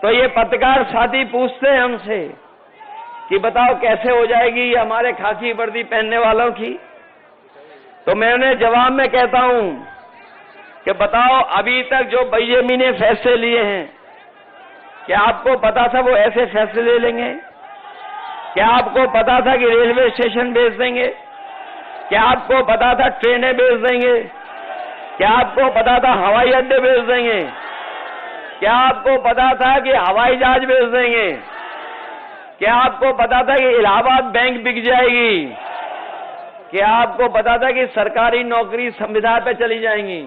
तो ये पत्रकार साथी पूछते हैं हमसे कि बताओ कैसे हो जाएगी ये हमारे खाकी वर्दी पहनने वालों की। तो मैं उन्हें जवाब में कहता हूं कि बताओ अभी तक जो बीजेपी ने फैसले लिए हैं, क्या आपको पता था वो ऐसे फैसले ले लेंगे? क्या आपको पता था कि रेलवे स्टेशन बेच देंगे? क्या आपको पता था ट्रेनें बेच देंगे? क्या आपको पता था हवाई अड्डे बेच देंगे? क्या आपको पता था कि हवाई जहाज बेच देंगे? क्या आपको पता था कि इलाहाबाद बैंक बिक जाएगी? क्या आपको पता था कि सरकारी नौकरी संविदा पे चली जाएंगी?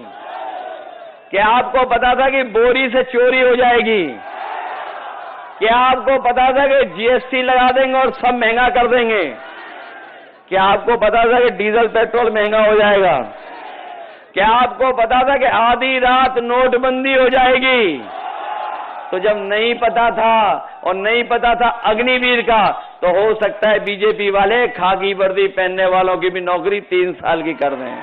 क्या आपको पता था कि बोरी से चोरी हो जाएगी? क्या आपको पता था कि जीएसटी लगा देंगे और सब महंगा कर देंगे? क्या आपको पता था कि डीजल पेट्रोल महंगा हो जाएगा? क्या आपको पता था कि आधी रात नोटबंदी हो जाएगी? तो जब नहीं पता था और नहीं पता था अग्निवीर का, तो हो सकता है बीजेपी वाले खाकी वर्दी पहनने वालों की भी नौकरी 3 साल की कर दें।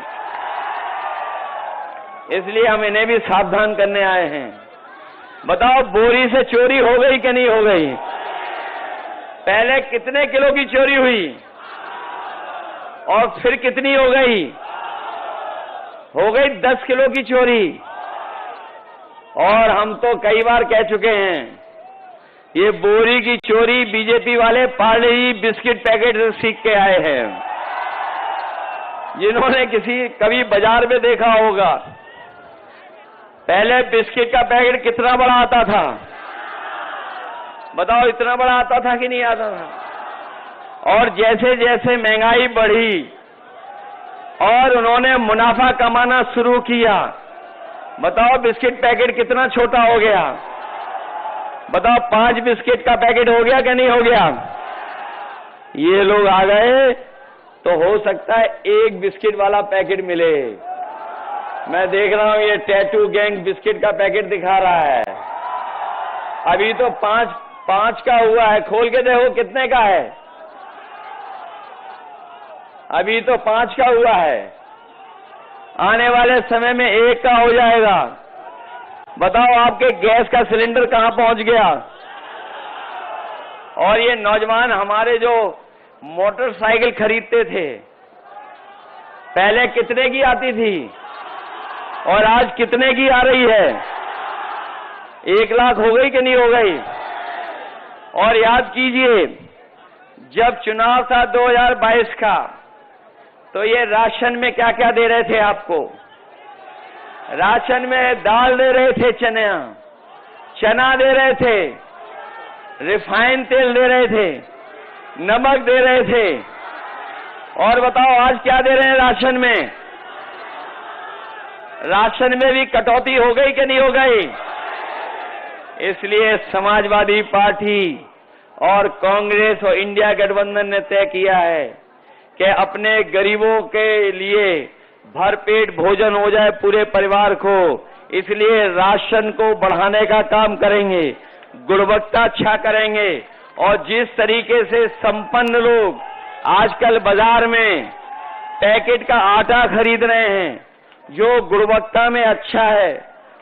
इसलिए हम इन्हें भी सावधान करने आए हैं। बताओ बोरी से चोरी हो गई कि नहीं हो गई? पहले कितने किलो की चोरी हुई और फिर कितनी हो गई? हो गई 10 किलो की चोरी। और हम तो कई बार कह चुके हैं, ये बोरी की चोरी बीजेपी वाले पार्ले जी बिस्किट पैकेट से सीख के आए हैं। जिन्होंने कभी बाजार में देखा होगा, पहले बिस्किट का पैकेट कितना बड़ा आता था? बताओ, इतना बड़ा आता था कि नहीं आता था? और जैसे जैसे महंगाई बढ़ी और उन्होंने मुनाफा कमाना शुरू किया, बताओ बिस्किट पैकेट कितना छोटा हो गया? बताओ 5 बिस्किट का पैकेट हो गया कि नहीं हो गया? ये लोग आ गए तो हो सकता है 1 बिस्किट वाला पैकेट मिले। मैं देख रहा हूं ये टैटू गैंग बिस्किट का पैकेट दिखा रहा है। अभी तो 5 का हुआ है, खोल के देखो कितने का है। अभी तो 5 का हुआ है, आने वाले समय में 1 का हो जाएगा। बताओ आपके गैस का सिलेंडर कहां पहुंच गया? और ये नौजवान हमारे जो मोटरसाइकिल खरीदते थे, पहले कितने की आती थी और आज कितने की आ रही है? 1 लाख हो गई कि नहीं हो गई? और याद कीजिए, जब चुनाव था 2022 का, तो ये राशन में क्या क्या दे रहे थे आपको? राशन में दाल दे रहे थे, चना दे रहे थे, रिफाइंड तेल दे रहे थे, नमक दे रहे थे। और बताओ आज क्या दे रहे हैं राशन में? राशन में भी कटौती हो गई कि नहीं हो गई? इसलिए समाजवादी पार्टी और कांग्रेस और इंडिया गठबंधन ने तय किया है कि अपने गरीबों के लिए भरपेट भोजन हो जाए पूरे परिवार को। इसलिए राशन को बढ़ाने का काम करेंगे, गुणवत्ता अच्छा करेंगे। और जिस तरीके से संपन्न लोग आजकल बाजार में पैकेट का आटा खरीद रहे हैं, जो गुणवत्ता में अच्छा है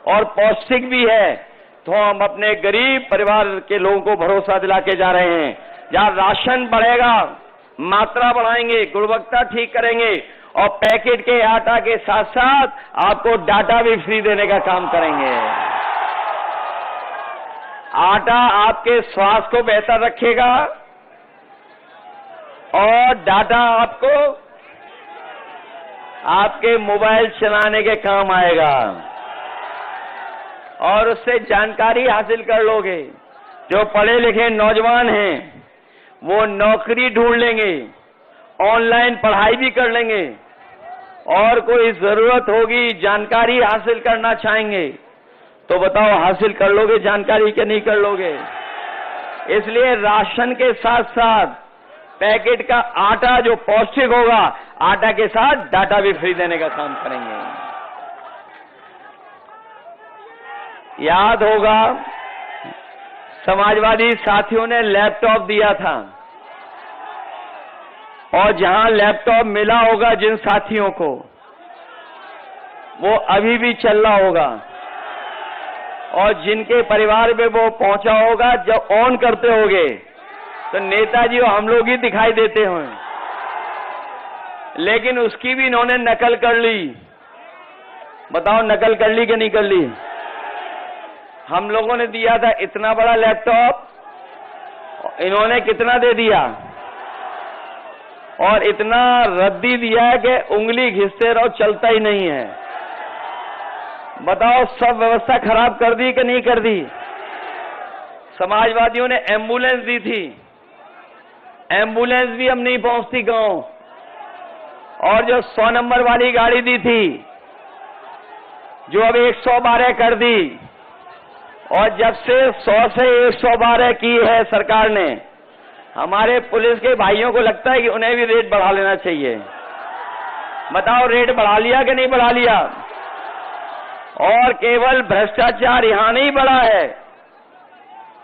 और पौष्टिक भी है, तो हम अपने गरीब परिवार के लोगों को भरोसा दिला के जा रहे हैं। जहां राशन बढ़ेगा, मात्रा बढ़ाएंगे, गुणवत्ता ठीक करेंगे और पैकेट के आटा के साथ साथ आपको डाटा भी फ्री देने का काम करेंगे। आटा आपके स्वास्थ्य को बेहतर रखेगा और डाटा आपको आपके मोबाइल चलाने के काम आएगा और उससे जानकारी हासिल कर लोगे। जो पढ़े लिखे नौजवान हैं वो नौकरी ढूंढ लेंगे, ऑनलाइन पढ़ाई भी कर लेंगे और कोई जरूरत होगी, जानकारी हासिल करना चाहेंगे, तो बताओ हासिल कर लोगे जानकारी कि नहीं कर लोगे? इसलिए राशन के साथ साथ पैकेट का आटा जो पौष्टिक होगा, आटा के साथ डाटा भी फ्री देने का काम करेंगे। याद होगा समाजवादी साथियों ने लैपटॉप दिया था और जहां लैपटॉप मिला होगा जिन साथियों को, वो अभी भी चल रहा होगा और जिनके परिवार में वो पहुंचा होगा, जब ऑन करते होगे तो नेताजी और हम लोग ही दिखाई देते हों, लेकिन उसकी भी इन्होंने नकल कर ली। बताओ नकल कर ली कि नहीं कर ली? हम लोगों ने दिया था इतना बड़ा लैपटॉप, इन्होंने कितना दे दिया? और इतना रद्दी दिया है कि उंगली घिसते रहो, चलता ही नहीं है। बताओ सब व्यवस्था खराब कर दी कि नहीं कर दी? समाजवादियों ने एम्बुलेंस दी थी, एम्बुलेंस भी अब नहीं पहुंचती गांव। और जो 100 नंबर वाली गाड़ी दी थी, जो अब 112 कर दी, और जब से 100 से 112 की है सरकार ने, हमारे पुलिस के भाइयों को लगता है कि उन्हें भी रेट बढ़ा लेना चाहिए। बताओ रेट बढ़ा लिया कि नहीं बढ़ा लिया? और केवल भ्रष्टाचार यहां नहीं बढ़ा है,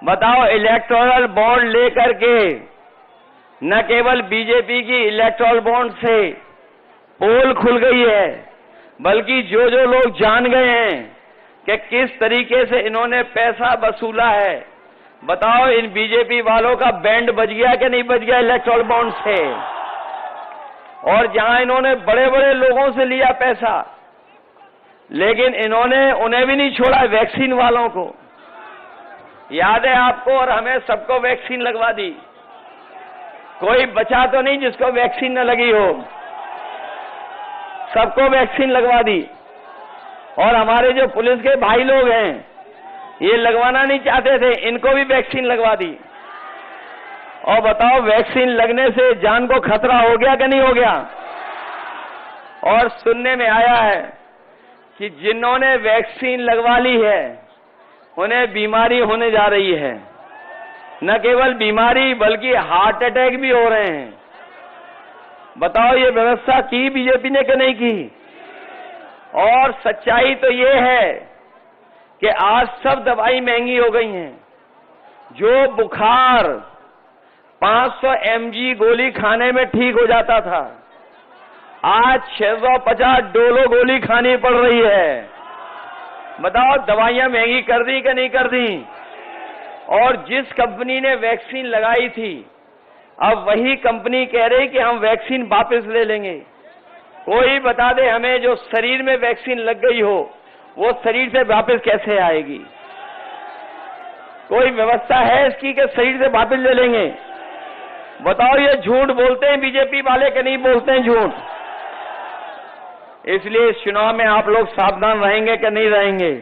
बताओ इलेक्टोरल बॉन्ड लेकर के न केवल बीजेपी की इलेक्टोरल बॉन्ड से पोल खुल गई है, बल्कि जो जो लोग जान गए हैं कि किस तरीके से इन्होंने पैसा वसूला है, बताओ इन बीजेपी वालों का बैंड बज गया कि नहीं बज गया इलेक्टोरल बॉन्ड से। और जहां इन्होंने बड़े बड़े लोगों से लिया पैसा, लेकिन इन्होंने उन्हें भी नहीं छोड़ा, वैक्सीन वालों को। याद है आपको, और हमें सबको वैक्सीन लगवा दी, कोई बचा तो नहीं जिसको वैक्सीन न लगी हो, सबको वैक्सीन लगवा दी। और हमारे जो पुलिस के भाई लोग हैं, ये लगवाना नहीं चाहते थे, इनको भी वैक्सीन लगवा दी। और बताओ वैक्सीन लगने से जान को खतरा हो गया कि नहीं हो गया? और सुनने में आया है कि जिन्होंने वैक्सीन लगवा ली है उन्हें बीमारी होने जा रही है, न केवल बीमारी बल्कि हार्ट अटैक भी हो रहे हैं। बताओ ये व्यवस्था की बीजेपी ने कि नहीं की? और सच्चाई तो ये है कि आज सब दवाई महंगी हो गई हैं। जो बुखार 500 mg गोली खाने में ठीक हो जाता था, आज 650 डोलो गोली खानी पड़ रही है। बताओ दवाइयां महंगी कर दी कि नहीं कर दी? और जिस कंपनी ने वैक्सीन लगाई थी, अब वही कंपनी कह रही कि हम वैक्सीन वापस ले लेंगे। कोई बता दे हमें, जो शरीर में वैक्सीन लग गई हो वो शरीर से वापस कैसे आएगी? कोई व्यवस्था है इसकी कि शरीर से वापस ले लेंगे? बताओ ये झूठ बोलते हैं बीजेपी वाले कि नहीं बोलते हैं झूठ? इसलिए इस चुनाव में आप लोग सावधान रहेंगे कि नहीं रहेंगे?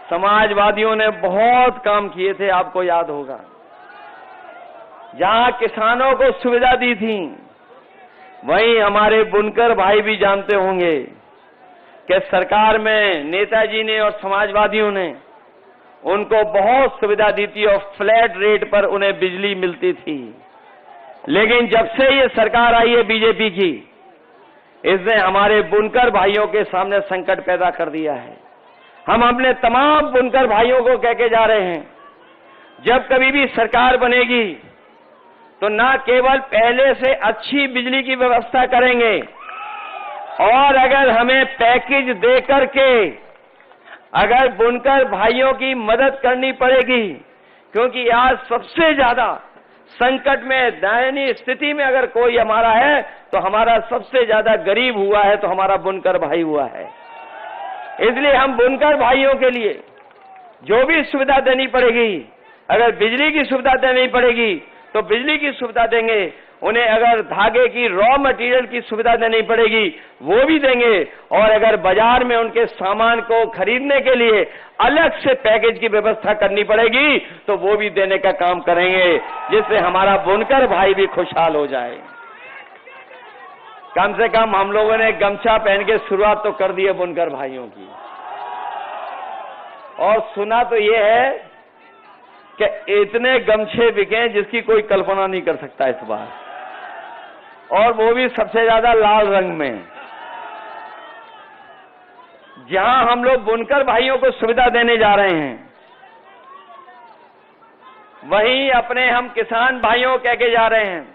समाजवादियों ने बहुत काम किए थे, आपको याद होगा। जहां किसानों को सुविधा दी थी, वहीं हमारे बुनकर भाई भी जानते होंगे कि सरकार में नेताजी ने और समाजवादियों ने उनको बहुत सुविधा दी थी और फ्लैट रेट पर उन्हें बिजली मिलती थी। लेकिन जब से ये सरकार आई है बीजेपी की, इसने हमारे बुनकर भाइयों के सामने संकट पैदा कर दिया है। हम अपने तमाम बुनकर भाइयों को कह के जा रहे हैं, जब कभी भी सरकार बनेगी तो ना केवल पहले से अच्छी बिजली की व्यवस्था करेंगे, और अगर हमें पैकेज दे करके अगर बुनकर भाइयों की मदद करनी पड़ेगी, क्योंकि आज सबसे ज्यादा संकट में, दयनीय स्थिति में अगर कोई हमारा है तो हमारा सबसे ज्यादा गरीब हुआ है तो हमारा बुनकर भाई हुआ है। इसलिए हम बुनकर भाइयों के लिए जो भी सुविधा देनी पड़ेगी, अगर बिजली की सुविधा देनी पड़ेगी तो बिजली की सुविधा देंगे, उन्हें अगर धागे की रॉ मटेरियल की सुविधा देनी पड़ेगी वो भी देंगे, और अगर बाजार में उनके सामान को खरीदने के लिए अलग से पैकेज की व्यवस्था करनी पड़ेगी तो वो भी देने का काम करेंगे, जिससे हमारा बुनकर भाई भी खुशहाल हो जाए। कम से कम हम लोगों ने गमछा पहन के शुरुआत तो कर दी है बुनकर भाइयों की। और सुना तो ये है कि इतने गमछे बिके जिसकी कोई कल्पना नहीं कर सकता इस बार, और वो भी सबसे ज्यादा लाल रंग में। जहां हम लोग बुनकर भाइयों को सुविधा देने जा रहे हैं, वहीं अपने हम किसान भाइयों को कह के जा रहे हैं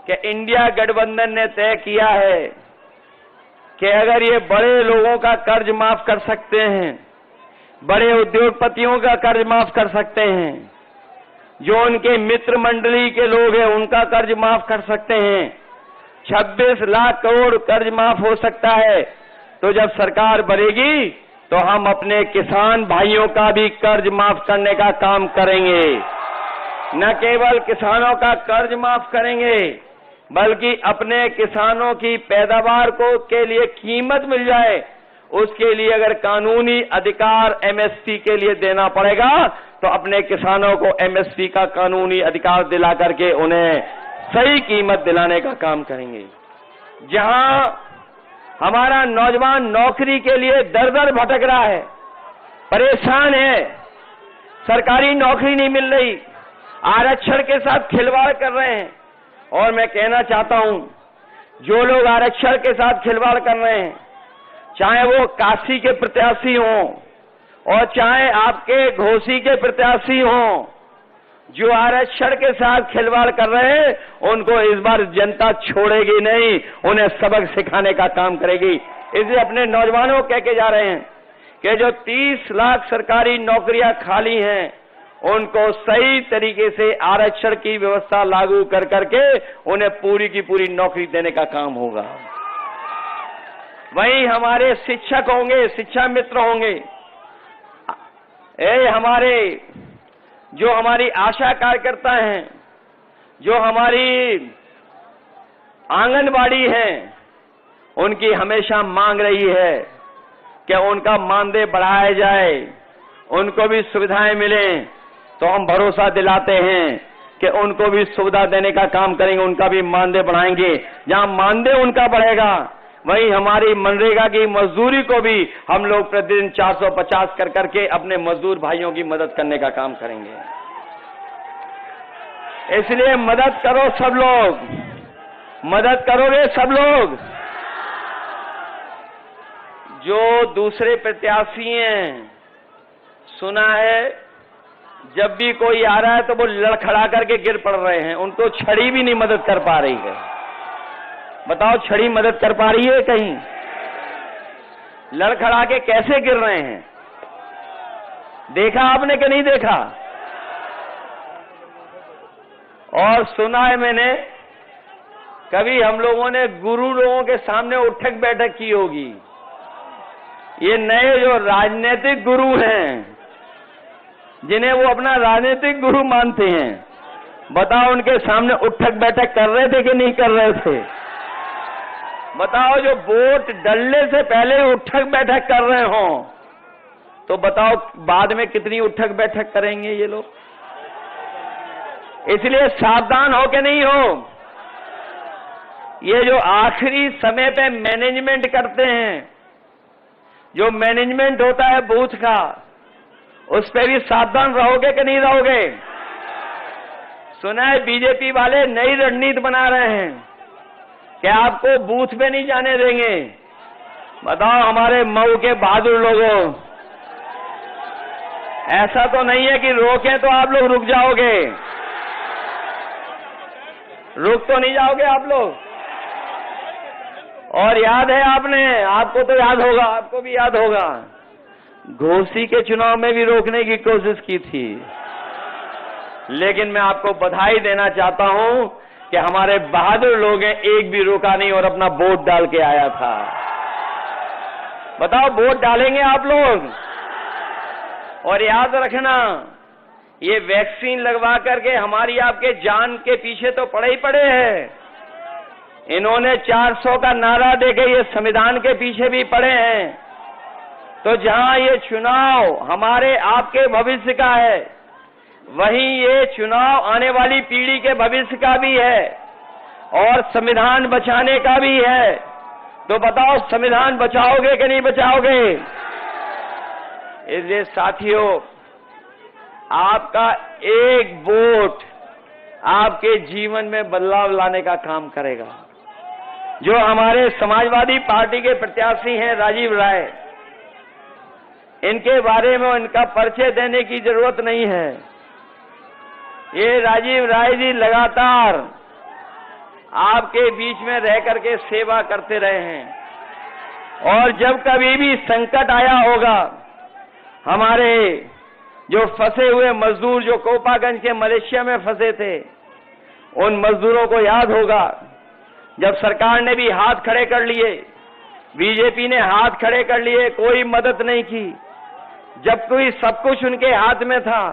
कि इंडिया गठबंधन ने तय किया है कि अगर ये बड़े लोगों का कर्ज माफ कर सकते हैं, बड़े उद्योगपतियों का कर्ज माफ कर सकते हैं, जो उनके मित्र मंडली के लोग हैं उनका कर्ज माफ कर सकते हैं। 26 लाख करोड़ कर्ज माफ हो सकता है। तो जब सरकार बढ़ेगी तो हम अपने किसान भाइयों का भी कर्ज माफ करने का काम करेंगे। न केवल किसानों का कर्ज माफ करेंगे, बल्कि अपने किसानों की पैदावार को के लिए कीमत मिल जाए, उसके लिए अगर कानूनी अधिकार एमएसपी के लिए देना पड़ेगा तो अपने किसानों को एमएसपी का कानूनी अधिकार दिला करके उन्हें सही कीमत दिलाने का काम करेंगे। जहां हमारा नौजवान नौकरी के लिए दर-दर भटक रहा है, परेशान है, सरकारी नौकरी नहीं मिल रही, आरक्षण के साथ खिलवाड़ कर रहे हैं। और मैं कहना चाहता हूं, जो लोग आरक्षण के साथ खिलवाड़ कर रहे हैं, चाहे वो काशी के प्रत्याशी हों और चाहे आपके घोसी के प्रत्याशी हों, जो आरक्षण के साथ खिलवाड़ कर रहे हैं, उनको इस बार जनता छोड़ेगी नहीं, उन्हें सबक सिखाने का काम करेगी। इसलिए अपने नौजवानों कह के जा रहे हैं कि जो 30 लाख सरकारी नौकरियां खाली हैं, उनको सही तरीके से आरक्षण की व्यवस्था लागू कर करके उन्हें पूरी की पूरी नौकरी देने का काम होगा। वहीं हमारे शिक्षक होंगे, शिक्षा मित्र होंगे, हमारे जो हमारी आशा कार्यकर्ता हैं, जो हमारी आंगनबाड़ी हैं, उनकी हमेशा मांग रही है कि उनका मानदेय बढ़ाया जाए, उनको भी सुविधाएं मिलें। तो हम भरोसा दिलाते हैं कि उनको भी सुविधा देने का काम करेंगे, उनका भी मानदेय बढ़ाएंगे। जहां मानदेय उनका बढ़ेगा, वहीं हमारी मनरेगा की मजदूरी को भी हम लोग प्रतिदिन 450 कर करके अपने मजदूर भाइयों की मदद करने का काम करेंगे। इसलिए मदद करो सब लोग, मदद करोगे सब लोग। जो दूसरे प्रत्याशी हैं, सुना है जब भी कोई आ रहा है तो वो लड़खड़ा करके गिर पड़ रहे हैं, उनको छड़ी भी नहीं मदद कर पा रही है। बताओ, छड़ी मदद कर पा रही है कहीं? लड़खड़ा के कैसे गिर रहे हैं, देखा आपने कि नहीं देखा? और सुना है मैंने, कभी हम लोगों ने गुरु लोगों के सामने उठक बैठक की होगी। ये नए जो राजनीतिक गुरु हैं, जिन्हें वो अपना राजनीतिक गुरु मानते हैं, बताओ उनके सामने उठक बैठक कर रहे थे कि नहीं कर रहे थे? बताओ, जो वोट डलने से पहले उठक बैठक कर रहे हो, तो बताओ बाद में कितनी उठक बैठक करेंगे ये लोग। इसलिए सावधान हो के नहीं हो। ये जो आखिरी समय पे मैनेजमेंट करते हैं, जो मैनेजमेंट होता है बूथ का, उस पे भी सावधान रहोगे कि नहीं रहोगे? सुना है बीजेपी वाले नई रणनीति बना रहे हैं कि आपको बूथ पे नहीं जाने देंगे। बताओ हमारे मऊ के बहादुर लोगों, ऐसा तो नहीं है कि रोकें तो आप लोग रुक जाओगे? रुक तो नहीं जाओगे आप लोग? और याद है आपने, आपको तो याद होगा, आपको भी याद होगा, घोसी के चुनाव में भी रोकने की कोशिश की थी। लेकिन मैं आपको बधाई देना चाहता हूं कि हमारे बहादुर लोग हैं, एक भी रोका नहीं और अपना वोट डाल के आया था। बताओ, वोट डालेंगे आप लोग? और याद रखना, ये वैक्सीन लगवा करके हमारी आपके जान के पीछे तो पड़े ही पड़े हैं। इन्होंने 400 का नारा देके ये संविधान के पीछे भी पड़े हैं। तो जहां ये चुनाव हमारे आपके भविष्य का है, वहीं ये चुनाव आने वाली पीढ़ी के भविष्य का भी है और संविधान बचाने का भी है। तो बताओ, संविधान बचाओगे कि नहीं बचाओगे? इसलिए साथियों, आपका एक वोट आपके जीवन में बदलाव लाने का काम करेगा। जो हमारे समाजवादी पार्टी के प्रत्याशी हैं राजीव राय, इनके बारे में इनका परिचय देने की जरूरत नहीं है। ये राजीव राय जी लगातार आपके बीच में रह करके सेवा करते रहे हैं और जब कभी भी संकट आया होगा, हमारे जो फंसे हुए मजदूर जो कोपागंज के मलेशिया में फंसे थे, उन मजदूरों को याद होगा जब सरकार ने भी हाथ खड़े कर लिए, बीजेपी ने हाथ खड़े कर लिए, कोई मदद नहीं की, जब कोई सब कुछ उनके हाथ में था,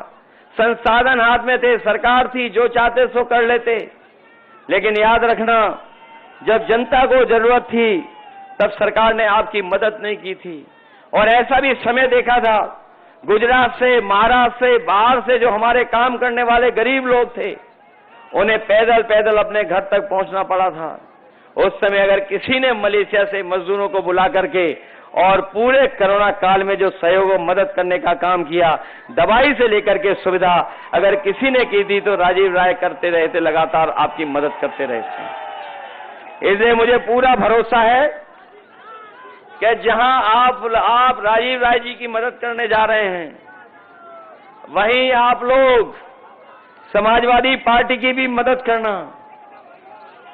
संसाधन हाथ में थे, सरकार थी, जो चाहते सो कर लेते। लेकिन याद रखना, जब जनता को जरूरत थी तब सरकार ने आपकी मदद नहीं की थी। और ऐसा भी समय देखा था, गुजरात से, महाराष्ट्र से, बाहर से जो हमारे काम करने वाले गरीब लोग थे, उन्हें पैदल पैदल अपने घर तक पहुंचना पड़ा था। उस समय अगर किसी ने मलेशिया से मजदूरों को बुला करके और पूरे कोरोना काल में जो सहयोग और मदद करने का काम किया, दवाई से लेकर के सुविधा अगर किसी ने की थी तो राजीव राय करते रहे थे, लगातार आपकी मदद करते रहे थे। इसलिए मुझे पूरा भरोसा है कि जहां आप राजीव राय जी की मदद करने जा रहे हैं, वहीं आप लोग समाजवादी पार्टी की भी मदद करना।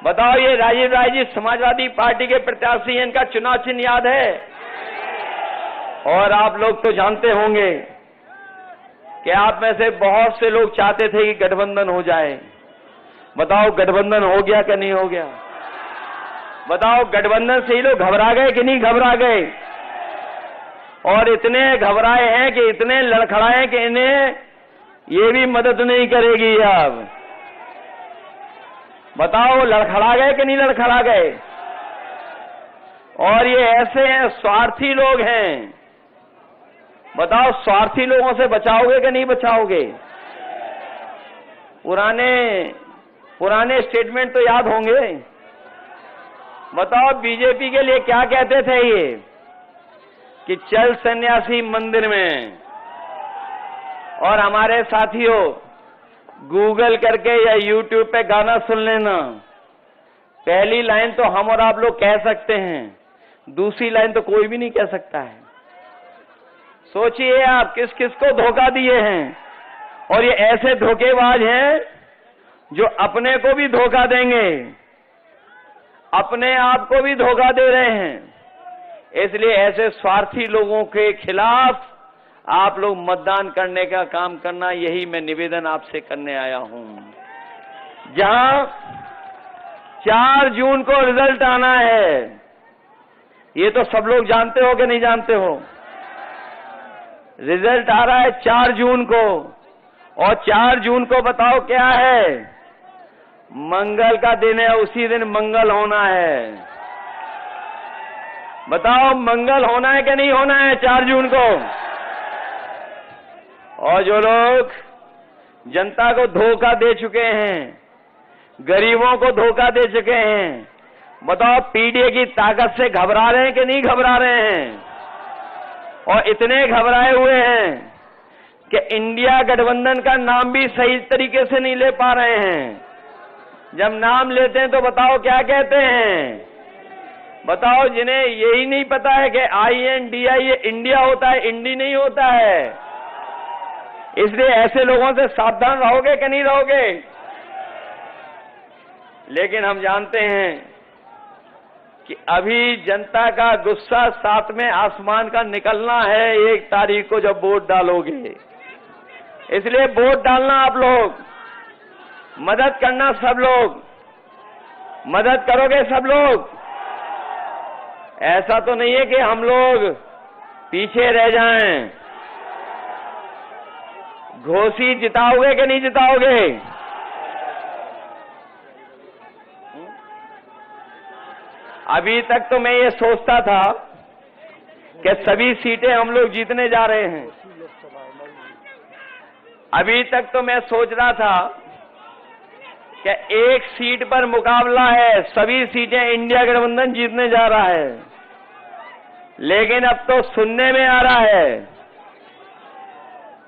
बताओ, ये राजीव राय जी समाजवादी पार्टी के प्रत्याशी हैं, इनका चुनाव चिन्ह याद है? और आप लोग तो जानते होंगे कि आप में से बहुत से लोग चाहते थे कि गठबंधन हो जाए। बताओ, गठबंधन हो गया कि नहीं हो गया? बताओ, गठबंधन से ही लोग घबरा गए कि नहीं घबरा गए? और इतने घबराए हैं कि इतने लड़खड़ाए हैं कि इन्हें ये भी मदद नहीं करेगी अब। बताओ, लड़खड़ा गए कि नहीं लड़खड़ा गए? और ये ऐसे हैं, स्वार्थी लोग हैं। बताओ, स्वार्थी लोगों से बचाओगे कि नहीं बचाओगे? पुराने स्टेटमेंट तो याद होंगे। बताओ, बीजेपी के लिए क्या कहते थे ये कि चल सन्यासी मंदिर में, और हमारे साथियों गूगल करके या यूट्यूब पे गाना सुन लेना। पहली लाइन तो हम और आप लोग कह सकते हैं, दूसरी लाइन तो कोई भी नहीं कह सकता है। सोचिए आप किस किस को धोखा दिए हैं, और ये ऐसे धोखेबाज हैं जो अपने को भी धोखा देंगे, अपने आप को भी धोखा दे रहे हैं। इसलिए ऐसे स्वार्थी लोगों के खिलाफ आप लोग मतदान करने का काम करना, यही मैं निवेदन आपसे करने आया हूं। जहां 4 जून को रिजल्ट आना है, ये तो सब लोग जानते हो कि नहीं जानते हो? रिजल्ट आ रहा है 4 जून को, और 4 जून को बताओ क्या है? मंगल का दिन है, उसी दिन मंगल होना है। बताओ, मंगल होना है कि नहीं होना है 4 जून को? और जो लोग जनता को धोखा दे चुके हैं, गरीबों को धोखा दे चुके हैं, बताओ, पीडीए की ताकत से घबरा रहे हैं कि नहीं घबरा रहे हैं? और इतने घबराए हुए हैं कि इंडिया गठबंधन का नाम भी सही तरीके से नहीं ले पा रहे हैं। जब नाम लेते हैं तो बताओ क्या कहते हैं? बताओ, जिन्हें यही नहीं पता है कि INDI ये इंडिया होता है, इंडी नहीं होता है। इसलिए ऐसे लोगों से सावधान रहोगे कि नहीं रहोगे? लेकिन हम जानते हैं कि अभी जनता का गुस्सा 7वें आसमान का निकलना है 1 तारीख को जब वोट डालोगे। इसलिए वोट डालना आप लोग, मदद करना सब लोग, मदद करोगे सब लोग। ऐसा तो नहीं है कि हम लोग पीछे रह जाएं। घोसी जिताओगे कि नहीं जिताओगे? अभी तक तो मैं ये सोचता था कि सभी सीटें हम लोग जीतने जा रहे हैं। अभी तक तो मैं सोच रहा था कि 1 सीट पर मुकाबला है, सभी सीटें इंडिया गठबंधन जीतने जा रहा है। लेकिन अब तो सुनने में आ रहा है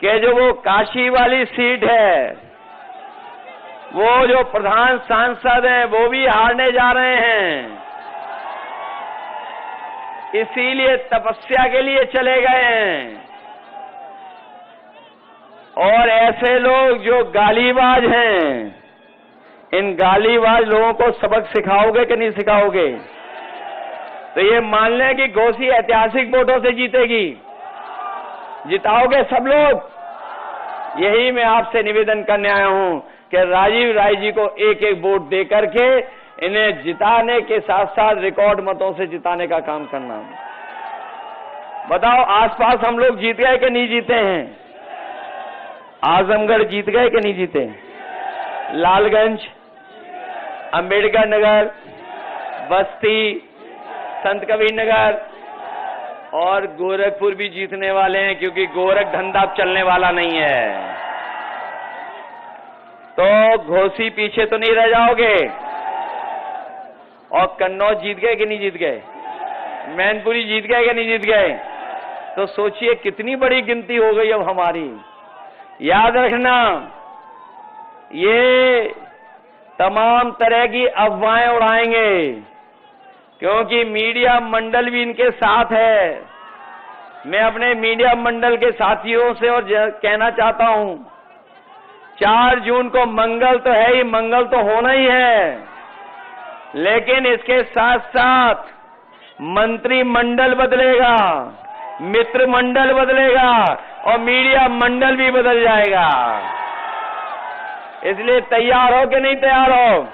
कि जो वो काशी वाली सीट है, वो जो प्रधान सांसद हैं, वो भी हारने जा रहे हैं। इसीलिए तपस्या के लिए चले गए हैं। और ऐसे लोग जो गालीबाज हैं, इन गालीबाज लोगों को सबक सिखाओगे कि नहीं सिखाओगे? तो ये मान लें कि घोसी ऐतिहासिक वोटों से जीतेगी। जिताओगे सब लोग? यही मैं आपसे निवेदन करने आया हूं कि राजीव राय जी को एक एक वोट दे करके इन्हें जिताने के साथ साथ रिकॉर्ड मतों से जिताने का काम करना। बताओ, आसपास हम लोग जीत गए कि नहीं जीते हैं? आजमगढ़ जीत गए कि नहीं जीते? लालगंज, अंबेडकर नगर, बस्ती, संत कबीर नगर और गोरखपुर भी जीतने वाले हैं, क्योंकि गोरख धंधा अब चलने वाला नहीं है। तो घोसी पीछे तो नहीं रह जाओगे। और कन्नौज जीत गए कि नहीं जीत गए? मैनपुरी जीत गए कि नहीं जीत गए? तो सोचिए कितनी बड़ी गिनती हो गई अब हमारी। याद रखना, ये तमाम तरह की अफवाहें उड़ाएंगे, क्योंकि मीडिया मंडल भी इनके साथ है। मैं अपने मीडिया मंडल के साथियों से और कहना चाहता हूं, 4 जून को मंगल तो है ही, मंगल तो होना ही है, लेकिन इसके साथ साथ मंत्रिमंडल बदलेगा, मित्र मंडल बदलेगा और मीडिया मंडल भी बदल जाएगा। इसलिए तैयार हो कि नहीं तैयार हो?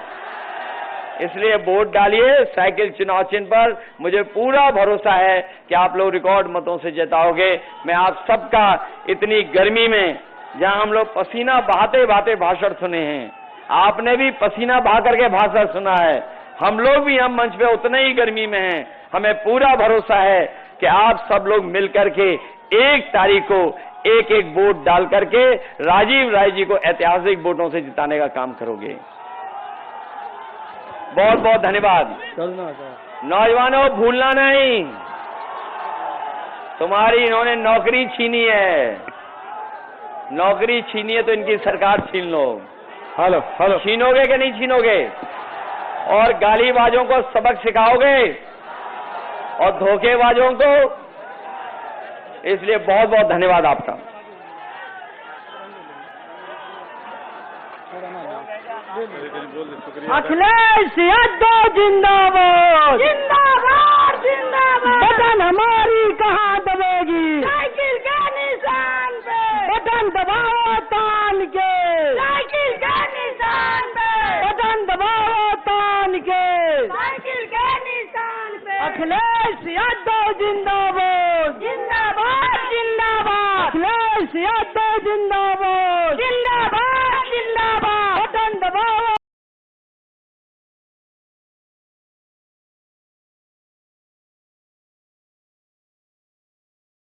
इसलिए वोट डालिए साइकिल चुनाव चिन्ह पर। मुझे पूरा भरोसा है कि आप लोग रिकॉर्ड मतों से जिताओगे। मैं आप सबका इतनी गर्मी में, जहां हम लोग पसीना बहाते बहाते भाषण सुने हैं, आपने भी पसीना बहा करके भाषण सुना है, हम लोग भी हम मंच पे उतने ही गर्मी में हैं। हमें पूरा भरोसा है कि आप सब लोग मिलकर के 1 तारीख को एक एक वोट डाल करके राजीव राय जी को ऐतिहासिक वोटों से जिताने का काम करोगे। बहुत बहुत धन्यवाद। नौजवानों, भूलना नहीं, तुम्हारी इन्होंने नौकरी छीनी है। नौकरी छीनी है तो इनकी सरकार छीन लो। हेलो, छीनोगे कि नहीं छीनोगे? और गालीबाजों को सबक सिखाओगे और धोखेबाजों को। इसलिए बहुत बहुत धन्यवाद आपका। अखिलेश यादव जिंदाबाद, जिंदाबाद, जिंदाबाद। बटन हमारी कहाँ दबेगी? साइकिल के निशान पे। बटन दबाओ तान के, साइकिल के निशान पे। बटन दबाओ तान के, साइकिल के निशान पे। अखिलेश यादव जिंदाबाद, जिंदाबाद, जिंदाबाद। अखिलेश यादव जिंदाबाद।